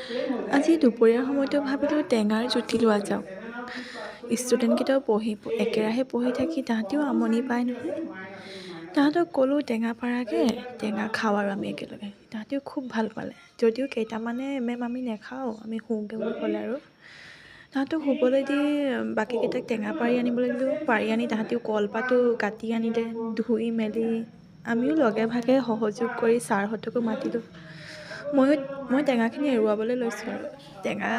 আজি দুপৰীয়াৰ সময়তো ভাবিলোঁ টেঙাৰ জুতি লোৱা যাওক। ষ্টুডেণ্টকেইটাও একেৰাহে পঢ়ি থাকি তাহাঁতেও আমনি পায় নহয়। তাহাঁতক ক'লোঁ টেঙা পাৰাকৈ টেঙা খাওঁ আৰু আমি একেলগে। তাহাঁতেও খুব ভাল পালে, যদিও কেইটামানে মেম আমি নাখাওঁ, আমি শুওঁগৈ বুলি ক'লে আৰু। তাহাঁতক শুবলৈ দি বাকীকেইটাক টেঙা পাৰি আনিবলৈ দিলোঁ। পাৰি আনি তাহাঁতেও কলপাতো কাটি আনিলে, ধুই মেলি আমিও লগে ভাগে সহযোগ কৰি ছাৰহঁতকো মাতিলোঁ। মই টেঙাখিনি এৰুৱাবলৈ লৈছোঁ আৰু টেঙা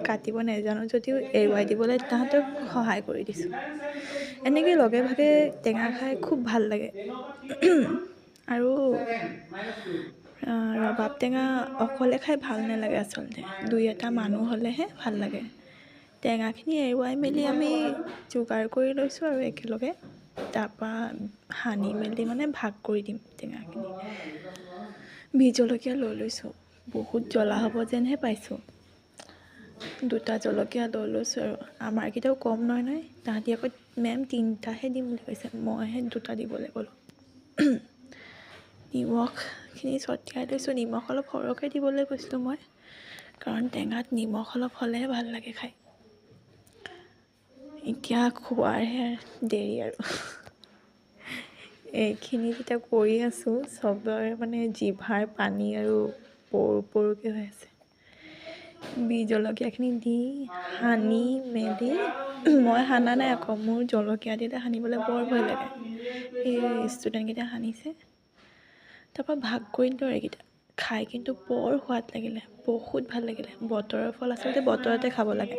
কাটিব নাজানো যদিও এৰুৱাই দিবলৈ তাহাঁতক সহায় কৰি দিছোঁ। এনেকৈ লগে ভাগে টেঙা খাই খুব ভাল লাগে। আৰু ৰবাব টেঙা অকলে খাই ভাল নালাগে আচলতে, দুই এটা মানুহ হ'লেহে ভাল লাগে। টেঙাখিনি এৰুৱাই মেলি আমি যোগাৰ কৰি লৈছোঁ আৰু একেলগে। তাৰপৰা সানি মেলি মানে ভাগ কৰি দিম টেঙাখিনি। বিহ জলকীয়া লৈ লৈছোঁ, বহুত জ্বলা হ'ব যেনহে পাইছোঁ। 2টা জলকীয়া লৈ লৈছোঁ আৰু আমাৰকেইটাও কম নহয়। তাহাঁতি আকৌ মেম 3টাহে দিম বুলি কৈছে, মইহে 2টা দিবলৈ ক'লোঁ। নিমখখিনি ছটিয়াই লৈছোঁ, নিমখ অলপ সৰহকৈ দিবলৈ কৈছিলোঁ মই, কাৰণ টেঙাত নিমখ অলপ হ'লেহে ভাল লাগে খাই। এতিয়া খোৱাৰহে দেৰি আৰু। এইখিনি যেতিয়া কৰি আছোঁ চবৰে মানে জিভাৰ পানী আৰু পৰো-পৰোকৈ হৈ আছে। বিহ জলকীয়াখিনি দি সানি মেলি, মই সানা নাই আকৌ, মোৰ জলকীয়া দিলে সানিবলৈ বৰ ভয় লাগে। এই ষ্টুডেণ্টকেইটা সানিছে, তাৰপৰা ভাগ কৰি দিলোঁ আৰু এইকেইটা। খাই কিন্তু বৰ সোৱাদ লাগিলে, বহুত ভাল লাগিলে। বতৰৰ ফল আচলতে বতৰতে খাব লাগে।